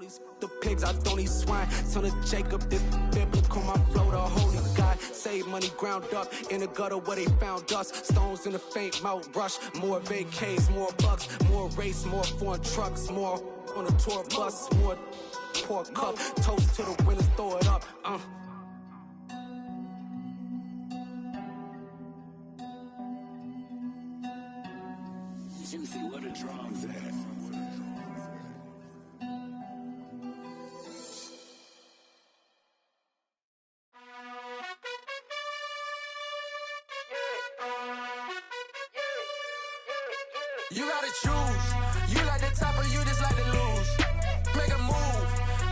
Police, the pigs, I don't eat swine. Son of Jacob, this biblical, my flow, the holy God. Save money ground up in the gutter where they found us. Stones in the faint Mount Rush. More vacays, more bucks, more race, more foreign trucks, more on a tour bus, more pour cup. Toast to the winners, throw it up. Juicy, what a drum's at. You gotta choose. You like the top or you just like to lose. Make a move.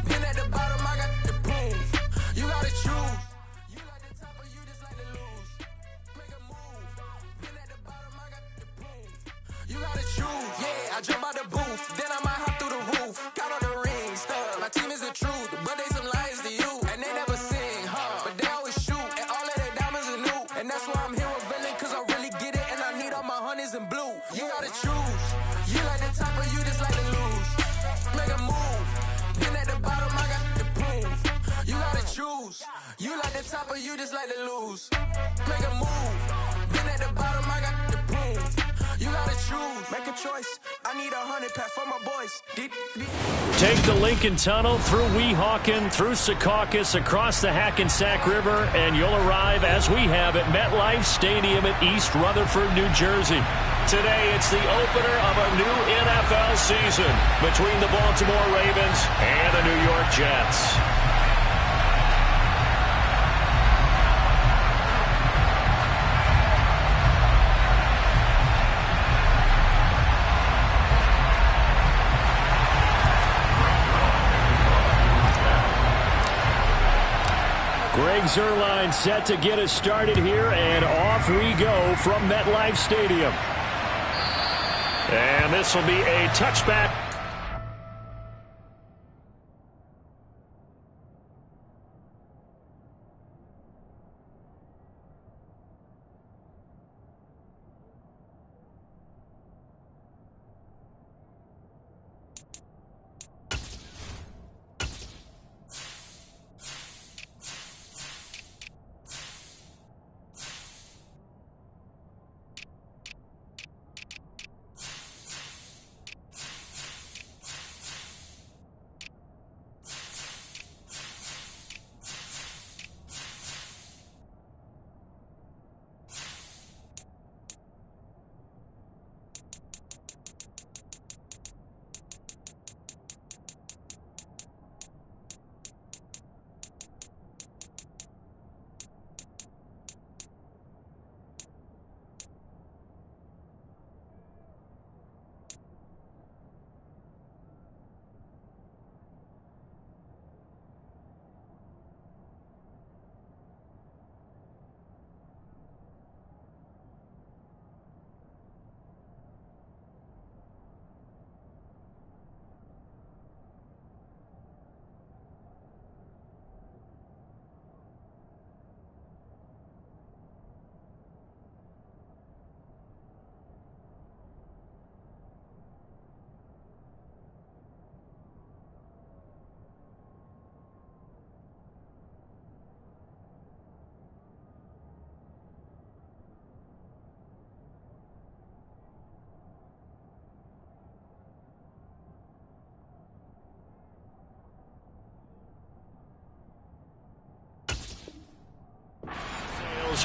Been at the bottom, I got the boom. You gotta choose. You like the top or you just like to lose. Make a move. Been at the bottom, I got the boom. You gotta choose. Yeah, I jump out the booth, then I might hop through the roof. Count on the rings, my team is the truth, but they some liars to you. And they never sing, but they always shoot. And all of their diamonds are new. And that's why I'm here with villain, cause I really get it. And I need all my honeys in blue. You gotta choose. You like the top or you just like to lose. Make a move. Been at the bottom, I got the boom. You gotta choose. You like the top or you just like to lose. Make a move. Been at the bottom, I got the boom. You gotta choose. Make a choice. I need 100 pack for my boys. Take the Lincoln Tunnel through Weehawken, through Secaucus, across the Hackensack River, and you'll arrive, as we have, at MetLife Stadium at East Rutherford, New Jersey. Today, it's the opener of a new NFL season between the Baltimore Ravens and the New York Jets. Greg Zuerlein set to get us started here, and off we go from MetLife Stadium. And this will be a touchback.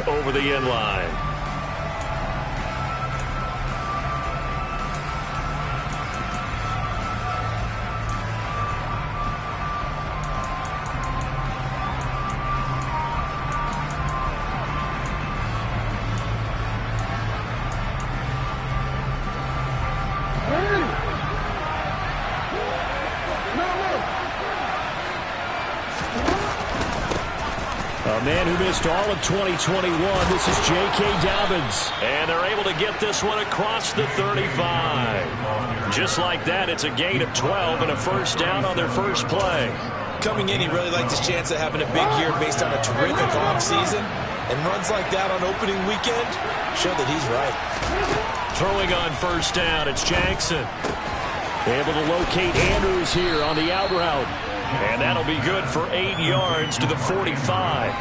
Over the end line. A man who missed all of 2021. This is J.K. Dobbins. And they're able to get this one across the 35. Just like that, it's a gain of 12 and a first down on their first play. Coming in, he really liked his chance of having a big year based on a terrific offseason. And runs like that on opening weekend show that he's right. Throwing on first down, it's Jackson. Able to locate Andrews here on the out route. And that'll be good for 8 yards to the 45.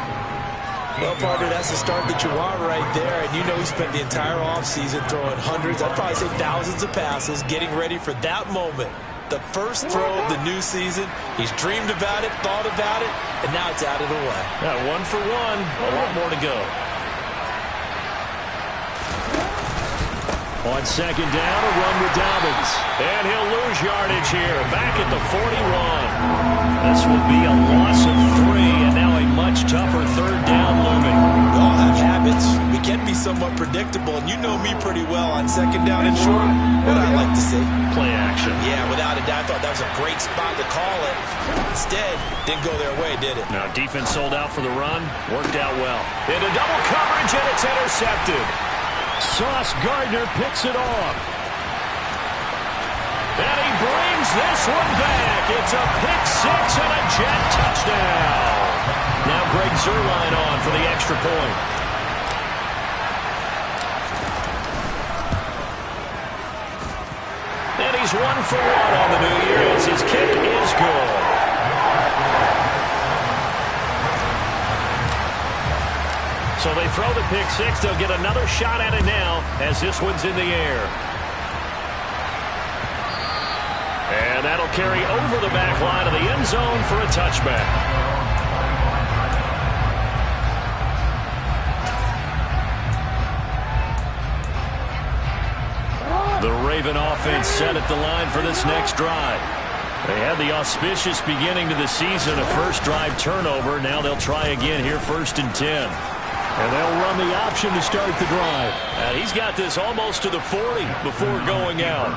Well, partner, that's the start that you want right there. And you know he spent the entire offseason throwing hundreds, I'd probably say thousands of passes, getting ready for that moment. The first throw of the new season. He's dreamed about it, thought about it, and now it's out of the way. Yeah, 1 for 1. A lot more to go. On second down, a run with Dobbins. And he'll lose yardage here. Back at the 41. This will be a loss of 3, and now a much tougher third down looming. We all have habits. We can be somewhat predictable, and you know me pretty well on second down and short. What I like to see. Play action. Yeah, without a doubt, I thought that was a great spot to call it. Instead, didn't go their way, did it? Now, defense sold out for the run. Worked out well. Into double coverage, and it's intercepted. Sauce Gardner picks it off. And he brings this one back. It's a pick 6 and a Jet touchdown. Now Greg Zuerlein on for the extra point. And he's 1 for 1 on the new year as his kick is good. So they throw the pick 6. They'll get another shot at it now as this one's in the air. And that'll carry over the back line of the end zone for a touchback. The Raven offense set at the line for this next drive. They had the auspicious beginning to the season, a first drive turnover. Now they'll try again here, 1st and 10. And they'll run the option to start the drive. And he's got this almost to the 40 before going out.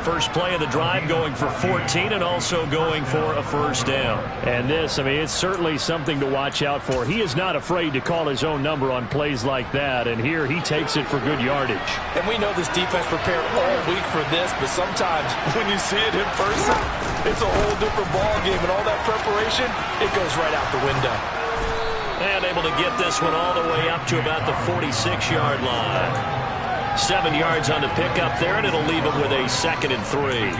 First play of the drive going for 14 and also going for a first down. And this, I mean, it's certainly something to watch out for. He is not afraid to call his own number on plays like that. And here he takes it for good yardage. And we know this defense prepared all week for this, but sometimes when you see it in person, it's a whole different ball game. And all that preparation, it goes right out the window. And able to get this one all the way up to about the 46-yard line. 7 yards on the pickup there, and it'll leave them with a 2nd and 3.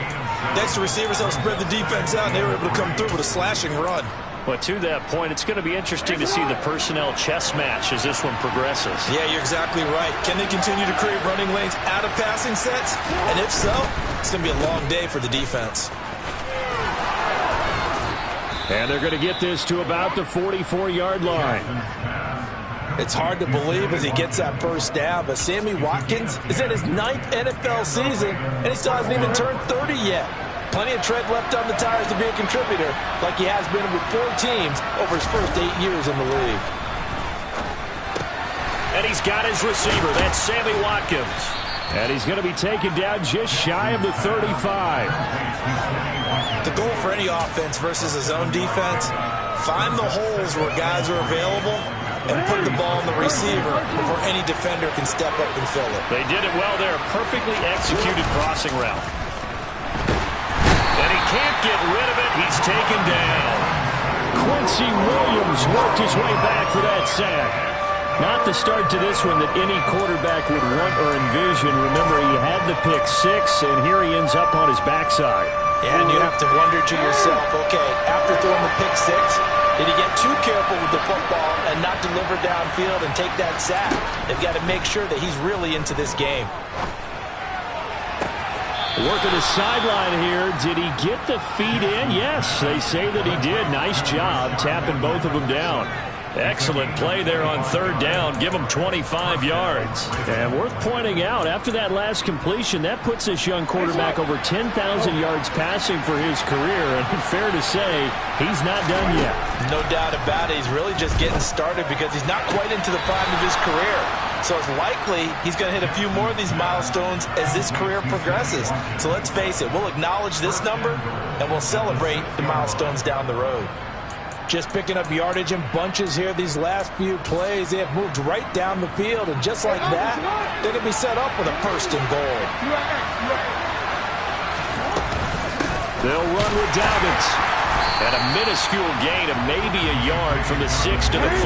Next to receivers, they'll spread the defense out, and they were able to come through with a slashing run. But to that point, it's going to be interesting to see the personnel chess match as this one progresses. Yeah, you're exactly right. Can they continue to create running lanes out of passing sets? And if so, it's going to be a long day for the defense. And they're going to get this to about the 44-yard line. It's hard to believe as he gets that first down, but Sammy Watkins is in his 9th NFL season, and he still hasn't even turned 30 yet. Plenty of tread left on the tires to be a contributor, like he has been with 4 teams over his first 8 years in the league. And he's got his receiver. That's Sammy Watkins. And he's going to be taken down just shy of the 35. The goal for any offense versus a zone defense, find the holes where guys are available and put the ball on the receiver before any defender can step up and fill it. They did it well there. Perfectly executed crossing route. And he can't get rid of it. He's taken down. Quincy Williams worked his way back for that sack. Not the start to this one that any quarterback would want or envision. Remember, he had the pick 6, and here he ends up on his backside. Yeah, and you have to wonder to yourself, okay, after throwing the pick 6, did he get too careful with the football and not deliver downfield and take that sack? They've got to make sure that he's really into this game. Working the sideline here. Did he get the feet in? Yes, they say that he did. Nice job tapping both of them down. Excellent play there on 3rd down. Give him 25 yards. And worth pointing out, after that last completion, that puts this young quarterback over 10,000 yards passing for his career. And fair to say, he's not done yet. No doubt about it. He's really just getting started because he's not quite into the prime of his career. So it's likely he's going to hit a few more of these milestones as this career progresses. So let's face it, we'll acknowledge this number and we'll celebrate the milestones down the road. Just picking up yardage in bunches here these last few plays. They have moved right down the field, and just like that, they're going to be set up with a 1st and goal. They'll run with Dobbins. And a minuscule gain of maybe a yard from the 6 to the 5.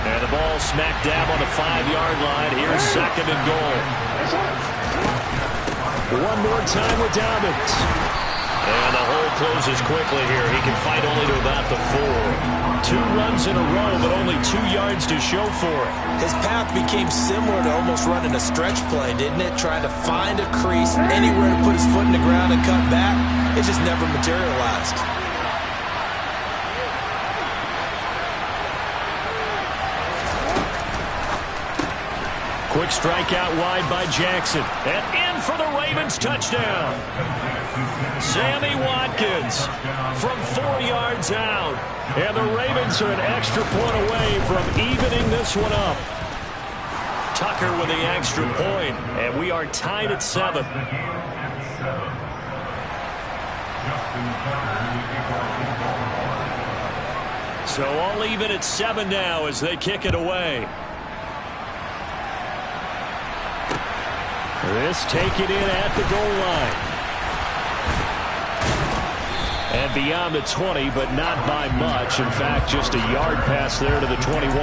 And the ball smack dab on the 5-yard line. Here's 2nd and goal. One more time with Dobbins. And the hole closes quickly here. He can fight only to about the 4. 2 runs in a row, but only 2 yards to show for it. His path became similar to almost running a stretch play, didn't it? Trying to find a crease, anywhere to put his foot in the ground and cut back. It just never materialized. Quick strike out wide by Jackson. And in for the Ravens touchdown. Sammy Watkins from 4 yards out. And the Ravens are an extra point away from evening this one up. Tucker with the extra point. And we are tied at 7. So all even at 7 now as they kick it away. This take it in at the goal line. And beyond the 20, but not by much. In fact, just a yard pass there to the 21.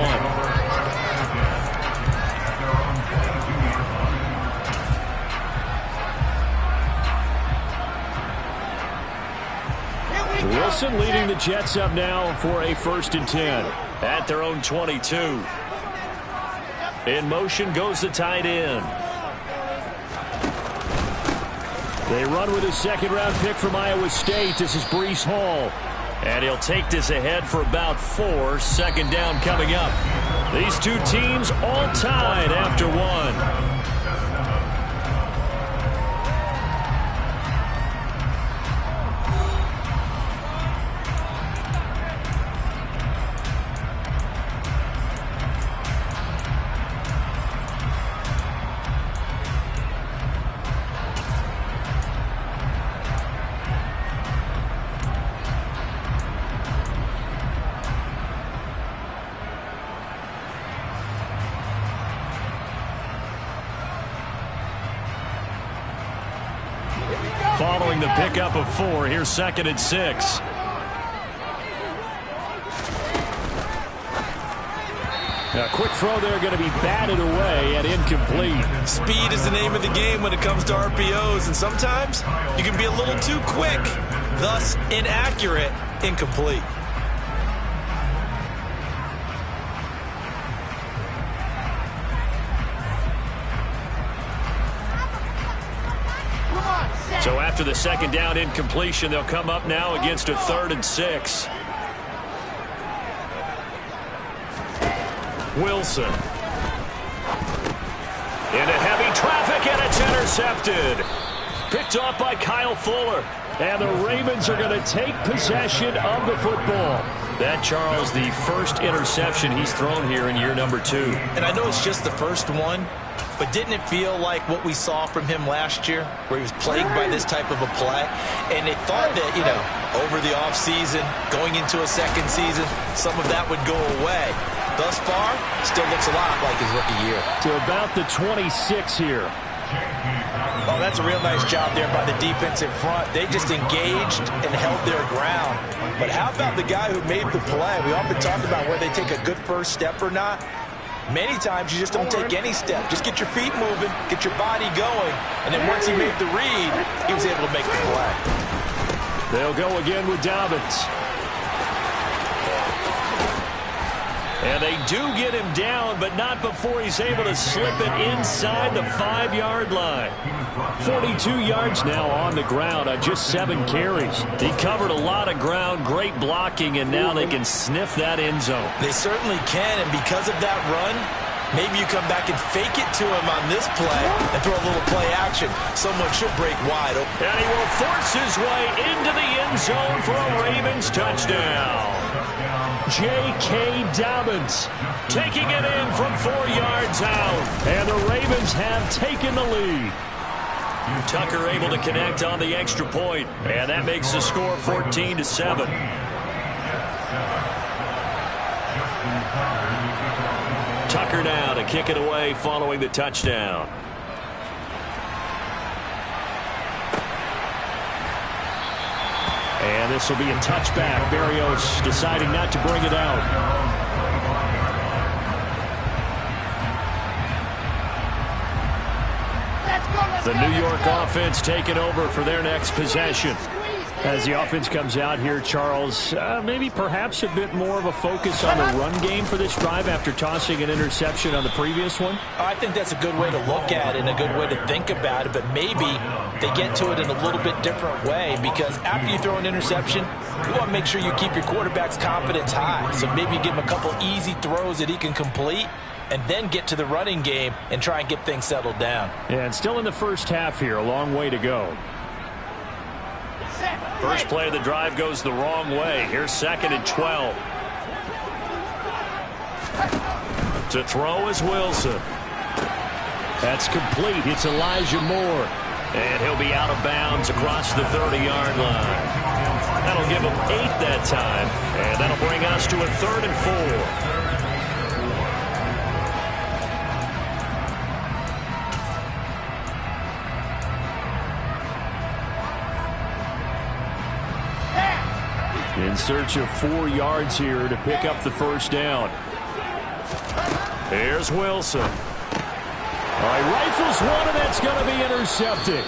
Wilson leading the Jets up now for a 1st and 10 at their own 22. In motion goes the tight end. They run with a 2nd-round pick from Iowa State. This is Breece Hall. And he'll take this ahead for about 4. 2nd down coming up. These 2 teams all tied after 1. Following the pickup of 4, here's 2nd and 6. A quick throw there going to be batted away and incomplete. Speed is the name of the game when it comes to RPOs, and sometimes you can be a little too quick, thus inaccurate, incomplete. So after the 2nd down incompletion, they'll come up now against a 3rd and 6. Wilson. Into heavy traffic, and it's intercepted. Picked off by Kyle Fuller. And the Ravens are going to take possession of the football. That, Charles, the 1st interception he's thrown here in year number 2. And I know it's just the first one, but didn't it feel like what we saw from him last year, where he was plagued by this type of a play? And they thought that, over the offseason, going into a 2nd season, some of that would go away. Thus far, still looks a lot like his rookie year. To about the 26 here. Oh, that's a real nice job there by the defense in front. They just engaged and held their ground. But how about the guy who made the play? We often talk about whether they take a good first step or not. Many times you just don't take any step. Just get your feet moving, get your body going, and then once he made the read, he was able to make the play. They'll go again with Dobbins. And they do get him down, but not before he's able to slip it inside the 5-yard line. 42 yards now on the ground on just 7 carries. He covered a lot of ground, great blocking, and now they can sniff that end zone. They certainly can, and because of that run, maybe you come back and fake it to him on this play and throw a little play action. Someone should break wide open. And he will force his way into the end zone for a Ravens touchdown. J.K. Dobbins taking it in from 4 yards out. And the Ravens have taken the lead. Tucker able to connect on the extra point. And that makes the score 14-7. Tucker now to kick it away following the touchdown. And this will be a touchback. Berrios deciding not to bring it out. Let's go, The New York offense taking over for their next possession. As the offense comes out here, Charles, maybe perhaps a bit more of a focus on the run game for this drive after tossing an interception on the previous one? I think that's a good way to look at it and a good way to think about it, but maybe they get to it in a little bit different way, because after you throw an interception, you want to make sure you keep your quarterback's confidence high. So maybe give him a couple easy throws that he can complete, and then get to the running game and try and get things settled down. Yeah, and still in the first half here, a long way to go. First play of the drive goes the wrong way. Here's 2nd and 12. To throw is Wilson. That's complete. It's Elijah Moore. And he'll be out of bounds across the 30-yard line. That'll give him 8 that time. And that'll bring us to a 3rd and 4. In search of 4 yards here to pick up the first down. Here's Wilson. All right, rifles one, and that's going to be intercepted.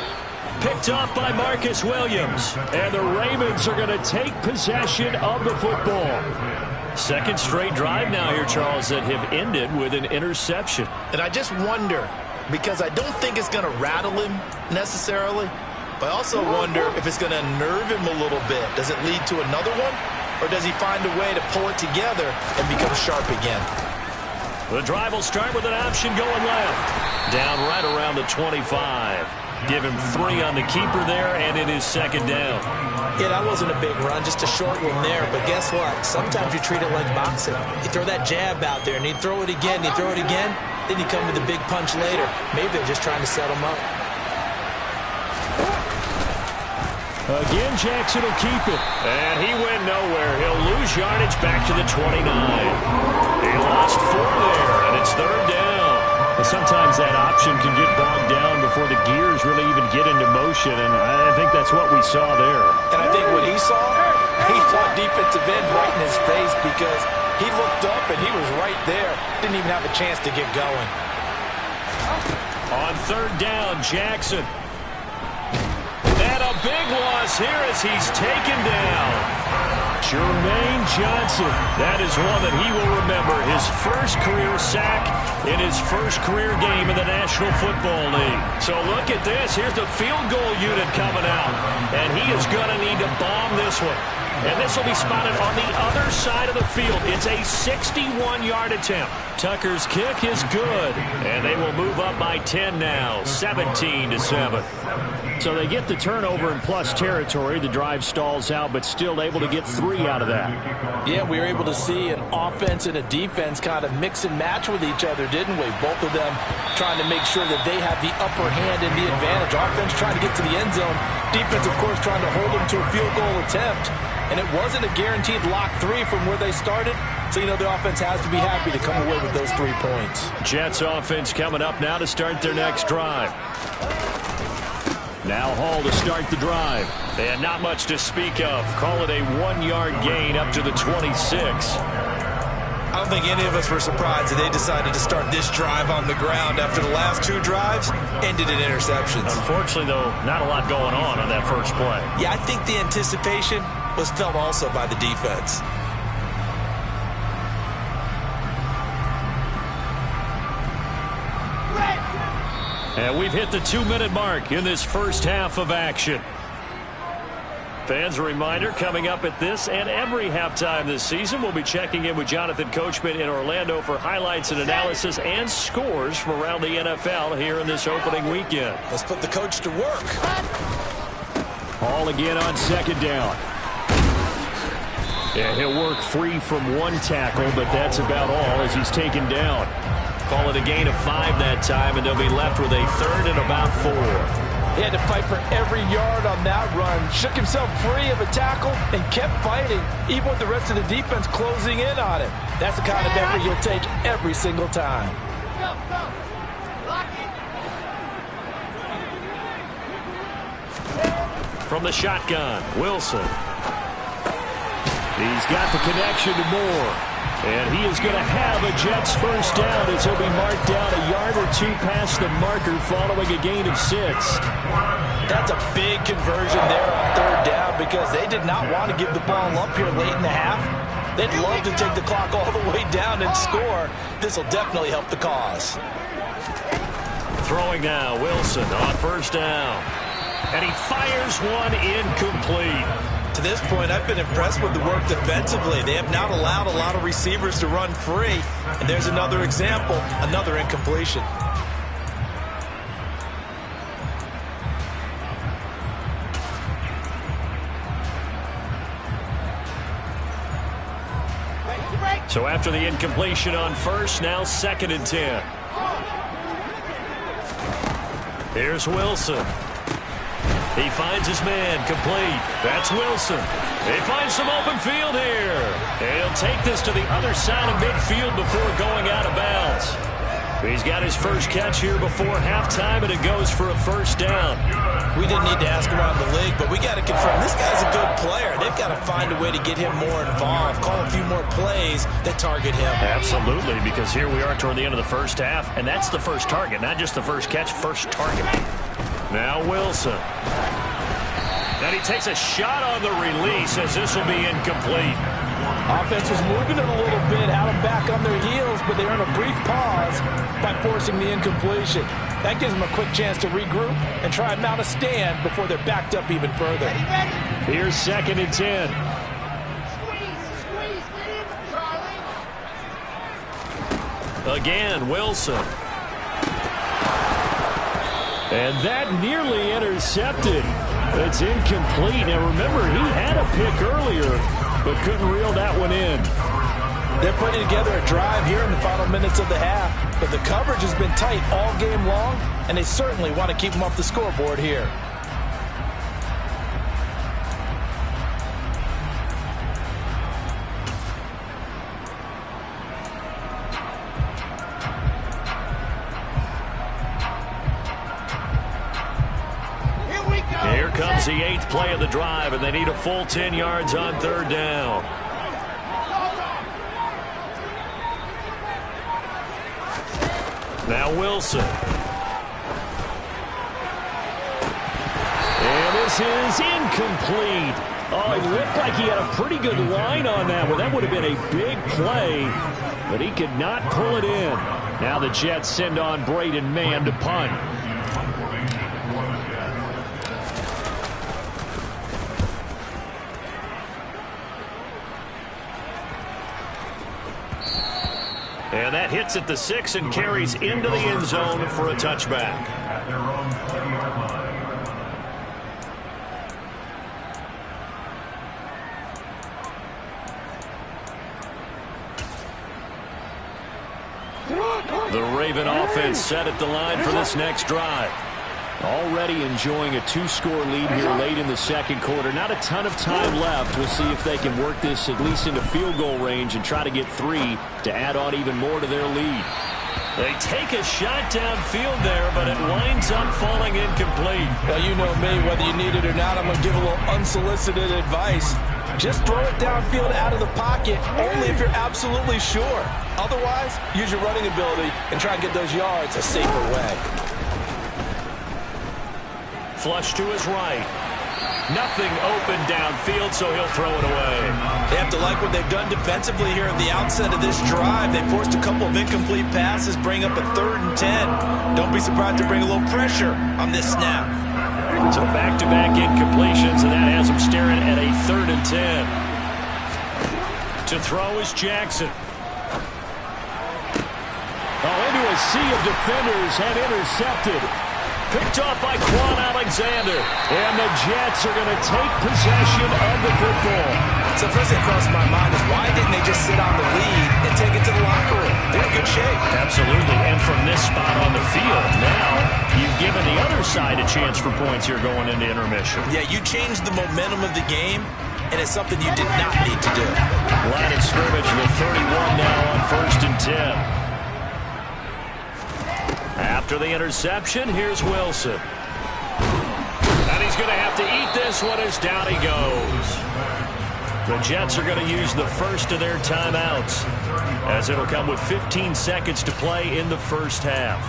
Picked off by Marcus Williams. And the Ravens are going to take possession of the football. Second straight drive now here, Charles, that have ended with an interception. And I just wonder, because I don't think it's going to rattle him necessarily, but I also wonder if it's going to unnerve him a little bit. Does it lead to another one? Or does he find a way to pull it together and become sharp again? The drive will start with an option going left. Down right around the 25. Give him 3 on the keeper there, and it is 2nd down. Yeah, that wasn't a big run, just a short one there. But guess what? Sometimes you treat it like boxing. You throw that jab out there, and you throw it again, you throw it again, then you come with a big punch later. Maybe they're just trying to set him up. Again, Jackson will keep it. And he went nowhere. He'll lose yardage back to the 29. He lost 4 there, and it's 3rd down. And sometimes that option can get bogged down before the gears really even get into motion, and I think that's what we saw there. And I think what he saw defensive end right in his face, because he looked up and he was right there. Didn't even have a chance to get going. On 3rd down, Jackson. And a big loss here as he's taken down. Jermaine Johnson. That is one that he will remember. His first career sack in his first career game in the National Football League. So look at this. Here's the field goal unit coming out. And he is going to need to bomb this one. And this will be spotted on the other side of the field. It's a 61-yard attempt. Tucker's kick is good. And they will move up by 10 now, 17-7. So they get the turnover in plus territory. The drive stalls out, but still able to get 3 out of that. Yeah, we were able to see an offense and a defense kind of mix and match with each other, didn't we? Both of them trying to make sure that they have the upper hand and the advantage. Offense trying to get to the end zone. Defense, of course, trying to hold them to a field goal attempt. And it wasn't a guaranteed lock 3 from where they started. So, you know, the offense has to be happy to come away with those 3 points. Jets offense coming up now to start their next drive. Now Hall to start the drive. And not much to speak of. Call it a 1-yard gain up to the 26. I don't think any of us were surprised that they decided to start this drive on the ground after the last 2 drives ended in interceptions. Unfortunately, though, not a lot going on that first play. Yeah, I think the anticipation was felt also by the defense. And we've hit the 2-minute mark in this first half of action. Fans, a reminder, coming up at this and every halftime this season, we'll be checking in with Jonathan Coachman in Orlando for highlights and analysis and scores from around the NFL here in this opening weekend. Let's put the coach to work. Hall again on 2nd down. Yeah, he'll work free from 1 tackle, but that's about all as he's taken down. Call it a gain of 5 that time, and they'll be left with a 3rd and about 4. He had to fight for every yard on that run. Shook himself free of a tackle and kept fighting, even with the rest of the defense closing in on him. That's the kind of effort you'll take every single time. From the shotgun, Wilson. He's got the connection to Moore. And he is going to have a Jets first down as he'll be marked down a yard or two past the marker following a gain of 6. That's a big conversion there on third down because they did not want to give the ball up here late in the half. They'd love to take the clock all the way down and score. This will definitely help the cause. Throwing now, Wilson on first down. And he fires one incomplete. To this point, I've been impressed with the work defensively. They have not allowed a lot of receivers to run free. And there's another example, another incompletion. So after the incompletion on first, now 2nd and 10. Here's Wilson. He finds his man, complete. That's Wilson. He finds some open field here. And he'll take this to the other side of midfield before going out of bounds. He's got his first catch here before halftime, and it goes for a first down. We didn't need to ask around the league, but we got to confirm this guy's a good player. They've got to find a way to get him more involved, call a few more plays that target him. Absolutely, because here we are toward the end of the first half, and that's the first target, not just the first catch, first target. Now Wilson. And he takes a shot on the release as this will be incomplete. Offense was moving it a little bit, had them back on their heels, but they earn a brief pause by forcing the incompletion. That gives them a quick chance to regroup and try and mount a stand before they're backed up even further. Here's 2nd and 10. Again, Wilson. And that nearly intercepted. It's incomplete. Now remember, he had a pick earlier, but couldn't reel that one in. They're putting together a drive here in the final minutes of the half, but the coverage has been tight all game long, and they certainly want to keep them off the scoreboard here. Here comes the 8th play of the drive, and they need a full 10 yards on 3rd down. Now Wilson. And this is incomplete. Oh, it looked like he had a pretty good line on that one. That would have been a big play, but he could not pull it in. Now the Jets send on Braden Mann to punt. And that hits at the 6 and carries into the end zone for a touchback. The Raven offense set at the line for this next drive. Already enjoying a 2-score lead here late in the 2nd quarter. Not a ton of time left. We'll see if they can work this at least into field goal range and try to get 3 to add on even more to their lead. They take a shot downfield there, but it winds up falling incomplete. Well, you know me, whether you need it or not, I'm going to give a little unsolicited advice. Just throw it downfield out of the pocket, only if you're absolutely sure. Otherwise, use your running ability and try and get those yards a safer way. Flush to his right. Nothing open downfield, so he'll throw it away. They have to like what they've done defensively here at the outset of this drive. They forced a couple of incomplete passes, bring up a 3rd and 10. Don't be surprised to bring a little pressure on this snap. So back-to-back incompletions, and that has him staring at a 3rd and 10. To throw is Jackson. Oh, into a sea of defenders and intercepted. Picked off by Quan Alexander. And the Jets are going to take possession of the football. So first thing crossed my mind is why didn't they just sit on the lead and take it to the locker room? They're in good shape. Absolutely. And from this spot on the field, now you've given the other side a chance for points here going into intermission. Yeah, you changed the momentum of the game, and it's something you did not need to do. Line of scrimmage with 31 now on 1st and 10. After the interception, here's Wilson. And he's going to have to eat this one as down he goes. The Jets are going to use the first of their timeouts, as it'll come with 15 seconds to play in the first half.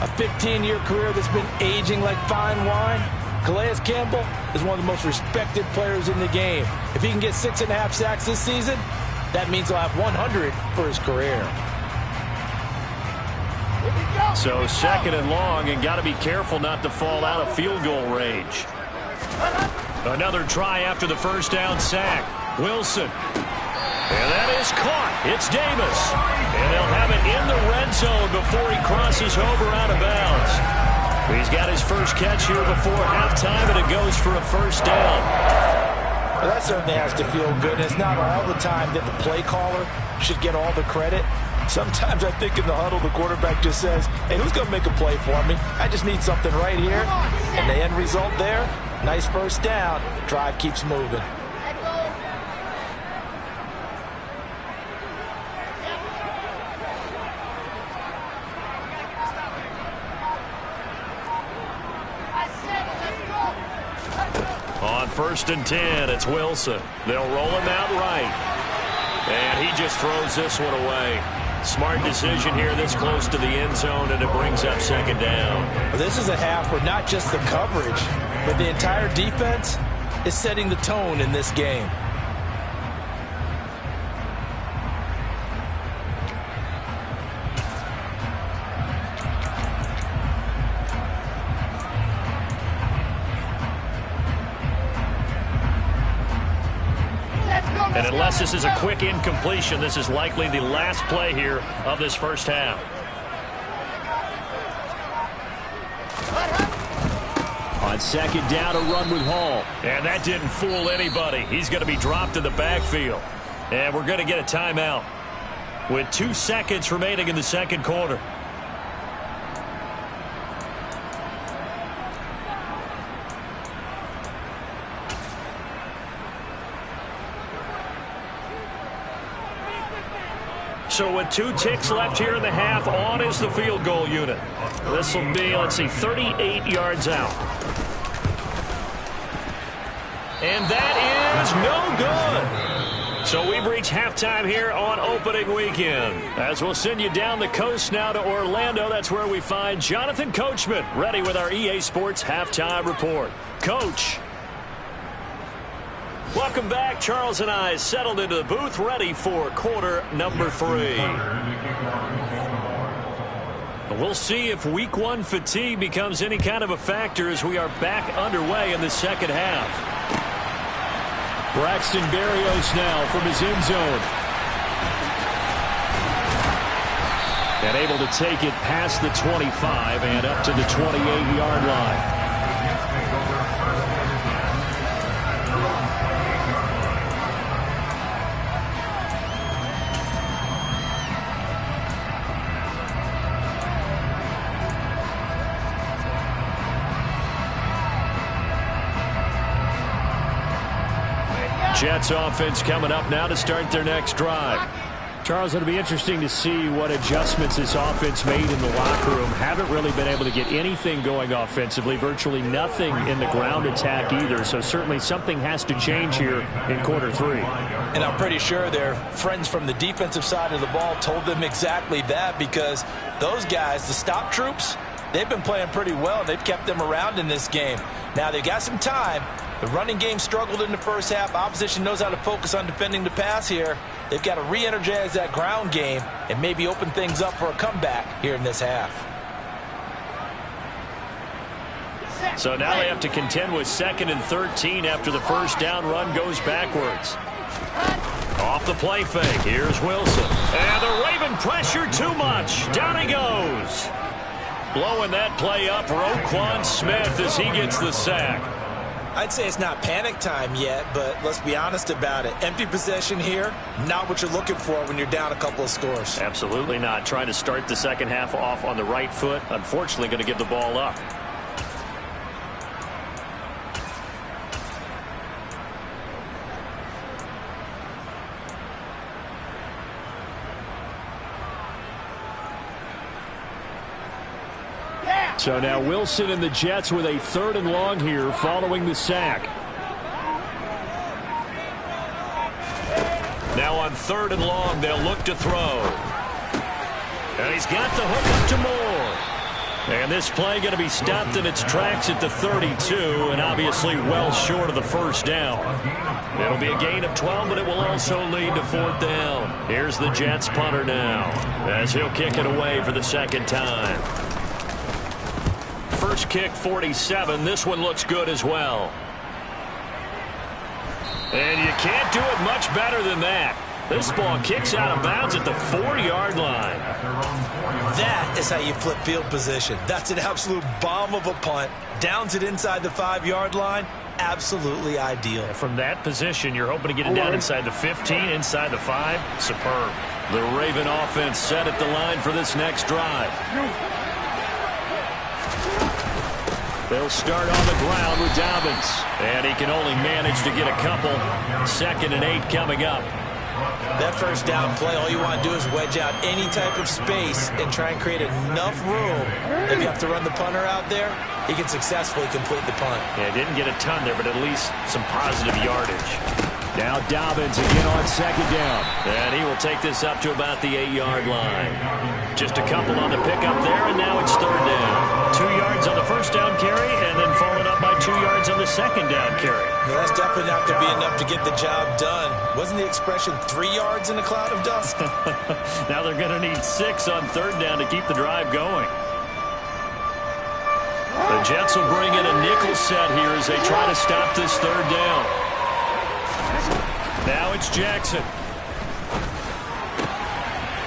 A 15-year career that's been aging like fine wine. Calais Campbell is one of the most respected players in the game. If he can get 6.5 sacks this season, that means he'll have 100 for his career. So 2nd and long, and got to be careful not to fall out of field goal range. Another try after the first down sack. Wilson. And that is caught. It's Davis. And they'll have it in the red zone before he crosses over out of bounds. He's got his first catch here before halftime, and it goes for a first down. Well, that certainly has to feel good. It's not all the time that the play caller should get all the credit. Sometimes I think in the huddle, the quarterback just says, hey, who's going to make a play for me? I just need something right here. And the end result there, nice first down. Drive keeps moving. On 1st and 10, it's Wilson. They'll roll him out right. And he just throws this one away. Smart decision here this close to the end zone, and it brings up 2nd down. Well, this is a half where not just the coverage, but the entire defense is setting the tone in this game. And unless this is a quick incompletion, this is likely the last play here of this first half. On 2nd down, a run with Hall. And that didn't fool anybody. He's going to be dropped in the backfield. And we're going to get a timeout with 2 seconds remaining in the second quarter. So with 2 ticks left here in the half, on is the field goal unit. This will be, let's see, 38 yards out. And that is no good. So we've reached halftime here on opening weekend. As we'll send you down the coast now to Orlando, that's where we find Jonathan Coachman ready with our EA Sports Halftime Report. Coach. Welcome back. Charles and I settled into the booth, ready for quarter number 3. We'll see if week 1 fatigue becomes any kind of a factor as we are back underway in the second half. Braxton Berrios now from his end zone. And able to take it past the 25 and up to the 28-yard line. Jets offense coming up now to start their next drive. Charles, it'll be interesting to see what adjustments this offense made in the locker room. Haven't really been able to get anything going offensively, virtually nothing in the ground attack either. So certainly something has to change here in quarter 3. And I'm pretty sure their friends from the defensive side of the ball told them exactly that, because those guys, the stop troops, they've been playing pretty well. They've kept them around in this game. Now they've got some time. The running game struggled in the first half. Opposition knows how to focus on defending the pass here. They've got to re-energize that ground game and maybe open things up for a comeback here in this half. So now they have to contend with 2nd and 13 after the first down run goes backwards. Off the play fake. Here's Wilson. And the Raven pressure too much. Down he goes. Blowing that play up, Roquan Smith as he gets the sack. I'd say it's not panic time yet, but let's be honest about it. Empty possession here, not what you're looking for when you're down a couple of scores. Absolutely not. Trying to start the second half off on the right foot. Unfortunately, going to give the ball up. So now Wilson and the Jets with a 3rd and long here following the sack. 3rd and long. They'll look to throw. And he's got the hook up to Moore. And this play going to be stopped in its tracks at the 32, and obviously well short of the first down. It'll be a gain of 12, but it will also lead to 4th down. Here's the Jets punter now, as he'll kick it away for the second time. First kick, 47. This one looks good as well. And you can't do it much better than that. This ball kicks out of bounds at the 4-yard line. That is how you flip field position. That's an absolute bomb of a punt. Downs it inside the 5-yard line. Absolutely ideal. From that position, you're hoping to get it down inside the 15, inside the 5. Superb. The Raven offense set at the line for this next drive. They'll start on the ground with Dobbins. And he can only manage to get a couple. 2nd and 8 coming up. That first down play, all you want to do is wedge out any type of space and try and create enough room. If you have to run the punter out there, he can successfully complete the punt. Yeah, didn't get a ton there, but at least some positive yardage. Now Dobbins again on 2nd down. And he will take this up to about the 8-yard line. Just a couple on the pickup there, and now it's 3rd down. 2 yards on the first down carry, and then followed up by 2 yards on the second down carry. Well, that's definitely not going to be enough to get the job done. Wasn't the expression 3 yards in a cloud of dust? Now they're going to need 6 on 3rd down to keep the drive going. The Jets will bring in a nickel set here as they try to stop this 3rd down. Now it's Jackson.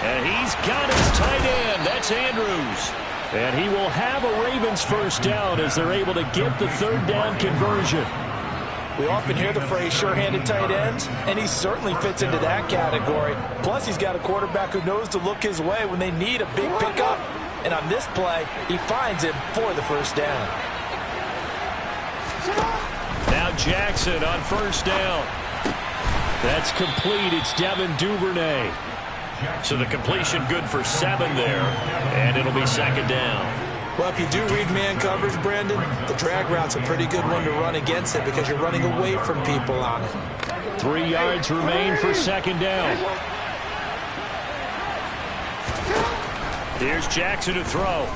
And he's got his tight end. That's Andrews. And he will have a Ravens first down as they're able to get the 3rd down conversion. We often hear the phrase sure-handed tight ends, and he certainly fits into that category. Plus, he's got a quarterback who knows to look his way when they need a big pickup. And on this play, he finds him for the first down. Now Jackson on first down. That's complete. It's Devin Duvernay. So the completion good for 7 there, and it'll be 2nd down. Well, if you do read man coverage, Brandon, the drag route's a pretty good one to run against it because you're running away from people on it. 3 yards remain for 2nd down. Here's Jackson to throw.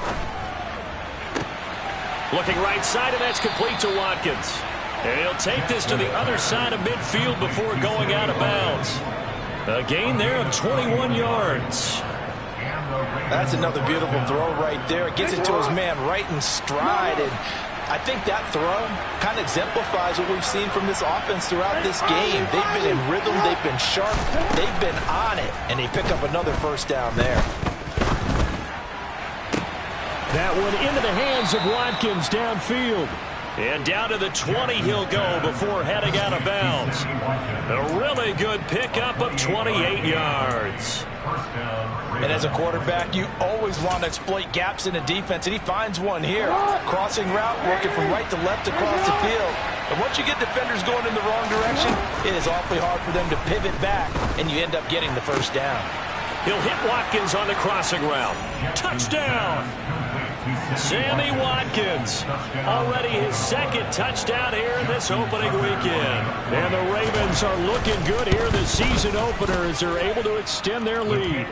Looking right side, and that's complete to Watkins. And he'll take this to the other side of midfield before going out of bounds. A gain there of 21 yards. That's another beautiful throw right there. It gets it to his man right in stride. And I think that throw kind of exemplifies what we've seen from this offense throughout this game. They've been in rhythm. They've been sharp. They've been on it. And they pick up another first down there. That one into the hands of Watkins downfield. And down to the 20 he'll go before heading out of bounds. A really good pickup of 28 yards. And as a quarterback, you always want to exploit gaps in the defense, and he finds one here. Crossing route, working from right to left across the field. And once you get defenders going in the wrong direction, it is awfully hard for them to pivot back, and you end up getting the first down. He'll hit Watkins on the crossing route. Touchdown! Sammy Watkins, already his 2nd touchdown here in this opening weekend. And the Ravens are looking good here in the season opener as they're able to extend their lead.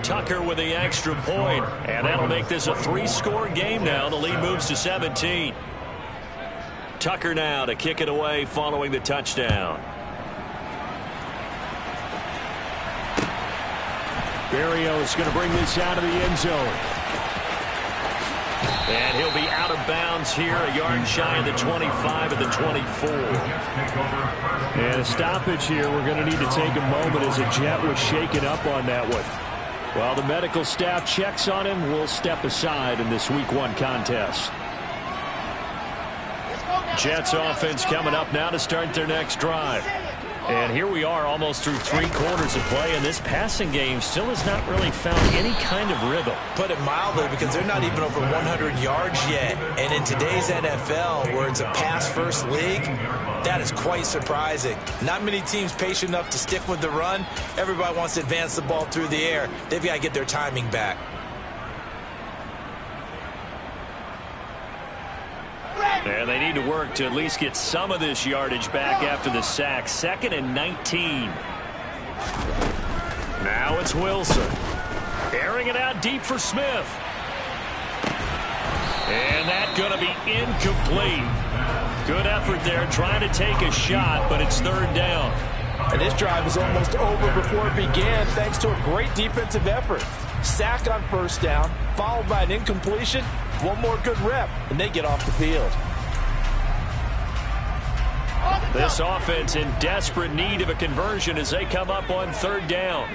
Tucker with the extra point, and that'll make this a 3-score game now. The lead moves to 17. Tucker now to kick it away following the touchdown. Berrios going to bring this out of the end zone. And he'll be out of bounds here, a yard shy of the 25 of the 24. And a stoppage here. We're going to need to take a moment as a Jet was shaken up on that one. While the medical staff checks on him, we'll step aside in this Week 1 contest. Jets offense coming up now to start their next drive. And here we are almost through 3 quarters of play, and this passing game still has not really found any kind of rhythm. Put it mildly, because they're not even over 100 yards yet. And in today's NFL, where it's a pass-first league, that is quite surprising. Not many teams patient enough to stick with the run. Everybody wants to advance the ball through the air. They've got to get their timing back. And they need to work to at least get some of this yardage back after the sack. 2nd and 19. Now it's Wilson. Airing it out deep for Smith. And that's going to be incomplete. Good effort there trying to take a shot, but it's third down. And this drive is almost over before it began thanks to a great defensive effort. Sack on first down, followed by an incompletion. One more good rep, and they get off the field. This offense in desperate need of a conversion as they come up on third down.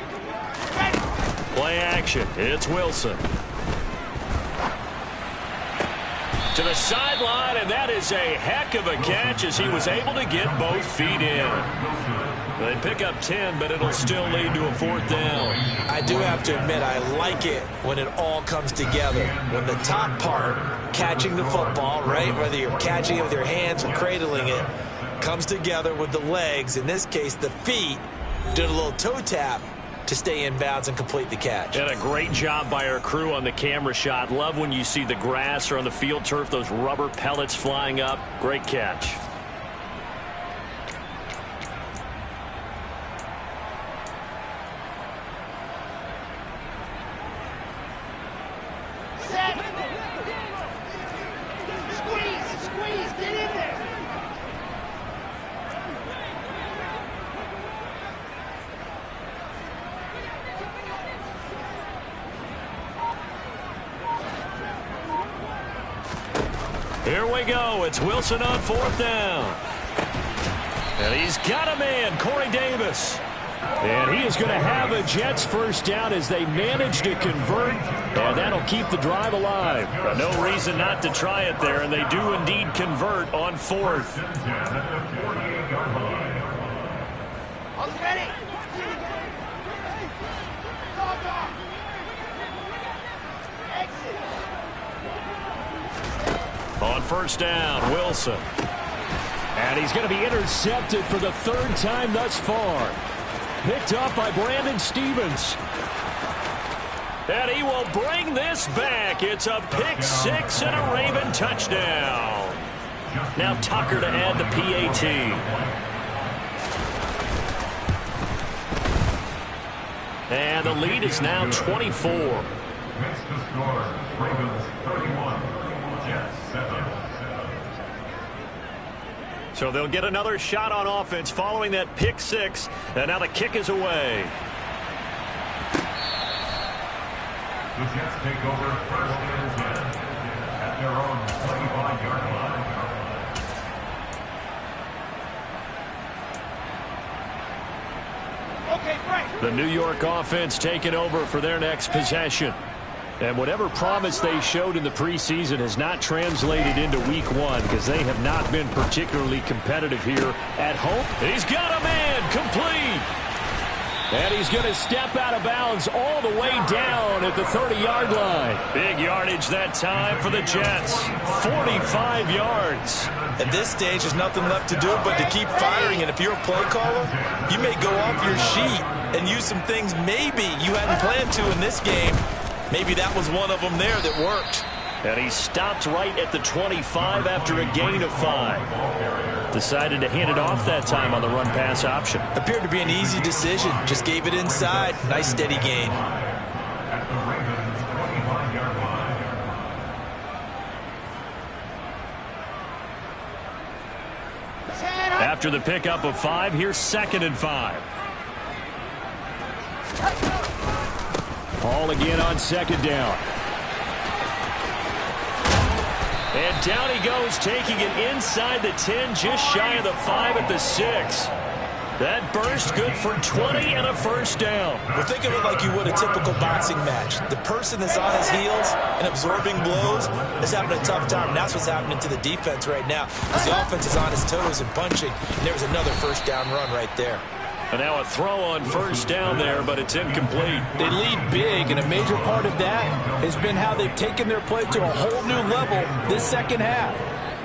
Play action. It's Wilson. To the sideline, and that is a heck of a catch as he was able to get both feet in. They pick up 10, but it'll still lead to a fourth down. I do have to admit, I like it when it all comes together. When the top part, catching the football, right, whether you're catching it with your hands or cradling it, comes together with the legs, in this case the feet, doing a little toe tap to stay in bounds and complete the catch. And a great job by our crew on the camera shot. Love when you see the grass or on the field turf, those rubber pellets flying up. Great catch. Squeeze, get in there. Here we go. It's Wilson on fourth down. And he's got a man, Corey Davis. And he is going to have a Jets first down as they manage to convert. And that'll keep the drive alive. But no reason not to try it there. And they do indeed convert on fourth. Ready. On first down, Wilson. And he's going to be intercepted for the third time thus far. Picked up by Brandon Stephens. And he will bring this back. It's a pick six and a Raven touchdown. Now Tucker to add the PAT. And the lead is now 24. Makes the score, Ravens 31, Jets 7. So they'll get another shot on offense following that pick six. And now the kick is away. The Jets take over first and 10 at their own 25-yard line. The New York offense taking over for their next possession. And whatever promise they showed in the preseason has not translated into week one because they have not been particularly competitive here at home. He's got a man, complete. And he's going to step out of bounds all the way down at the 30-yard line. Big yardage that time for the Jets. 45 yards. At this stage, there's nothing left to do but to keep firing. And if you're a play caller, you may go off your sheet and use some things maybe you hadn't planned to in this game. Maybe that was one of them there that worked. And he stopped right at the 25 after a gain of 5. Decided to hand it off that time on the run-pass option. Appeared to be an easy decision. Just gave it inside. Nice steady gain. At the Ravens 25-yard line. After the pickup of 5, here's 2nd and 5. Ball again on 2nd down. And down he goes, taking it inside the 10, just shy of the 5 at the 6. That burst good for 20 and a first down. Well, think of it like you would a typical boxing match. The person that's on his heels and absorbing blows is having a tough time. And that's what's happening to the defense right now. As the offense is on his toes and punching. And there was another first down run right there. And now a throw on first down there, but it's incomplete. They lead big, and a major part of that has been how they've taken their play to a whole new level this second half.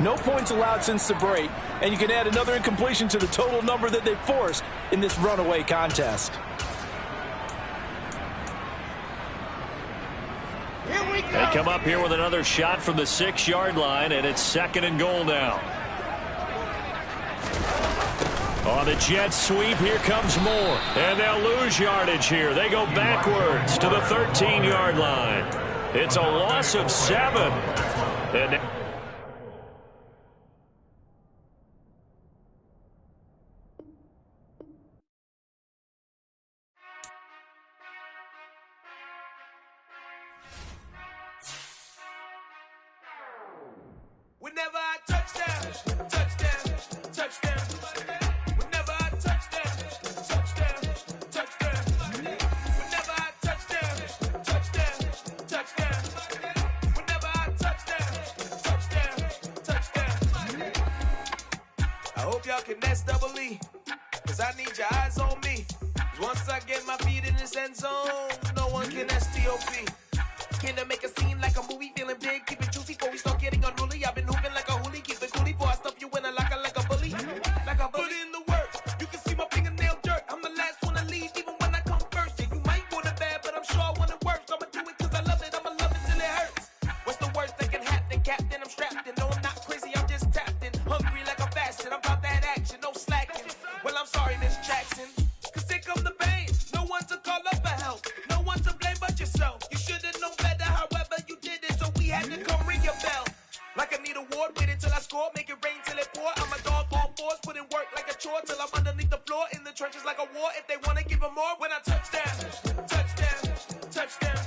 No points allowed since the break, and you can add another incompletion to the total number that they forced in this runaway contest. They come up here with another shot from the 6-yard line, and it's 2nd and goal now. On the Jets sweep, here comes more. And they'll lose yardage here. They go backwards to the 13-yard line. It's a loss of 7. And whenever I touchdown, touchdown, touchdown. Whenever I touchdown, touchdown, touchdown. Whenever I touchdown, touchdown, touchdown. Whenever I touchdown, touchdown, touchdown. I hope y'all can SEE, cause I need your eyes on me. 'Cause once I get my feet in this end zone, no one can STOP. Can I make a scene like a movie, feeling big, keep it juicy before we start getting unruly. I've been hooping like a hoolie, keep it coolie before I stuff you in a locker like a bully. Like a bully. Put in the work, you can see my fingernail dirt. I'm the last one to leave, even when I come first. Yeah, you might want it bad, but I'm sure I want it worse. I'ma do it 'cause I love it, I'ma love it till it hurts. What's the worst that can happen, Captain? I'm strapped in, no I'm not crazy, I'm just tapped in. Hungry like a bastard, I'm about that action, no slacking. Well, I'm sorry, Miss Jackson, 'cause here come the pain. No one to call up for help, no one to blame but yourself. You should've known better, however you did it, so we had to come ring your bell. Like I need a award, wait until I score, make it rain till it pour. I'm a dog on fours, put in work like a chore till I'm underneath the floor, in the trenches like a war. If they wanna give them more, when I touchdown, touchdown, touchdown.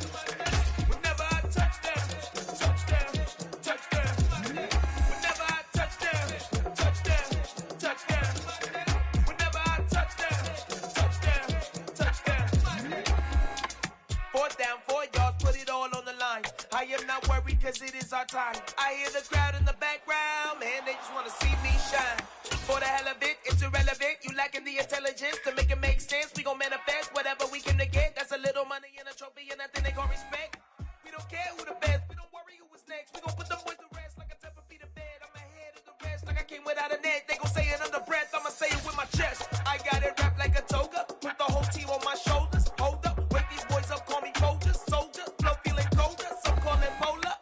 Whenever I touchdown, touchdown, touchdown. Whenever I touchdown, touchdown, touchdown. Whenever I touchdown, touchdown, touchdown. 4th down, 4 yards, put it all on the line. I am not worried 'cause it is our time. I hear the crowd in the background, man, they just wanna see me shine. For the hell of it, it's irrelevant. You lacking the intelligence to make it make sense. We gon' manifest whatever we came to get. That's a little money and a trophy and nothing they gon' respect. We don't care who the best, we don't worry who was next. We gon' put them boys to rest like a temper feet of bed. I'm ahead of the rest like I came without a net. They gon' say it under breath, I'ma say it with my chest. I got it wrapped like a toga, put the whole team on my shoulders. Hold up, wake these boys up, call me Folger, soldier. Flow feeling colder, some call it polar.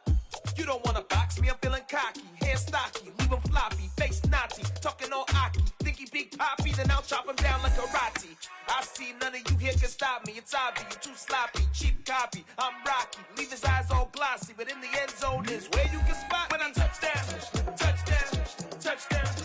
You don't wanna box me, I'm feeling cocky. Hair stocky, leave him floppy, face naughty. Talking all aki, think he big poppy, then I'll chop him down like karate. I see none of you here can stop me. It's obvious, you too sloppy, cheap copy. I'm Rocky, leave his eyes all glossy, but in the end zone is where you can spot when I touchdown, touchdown, touchdown.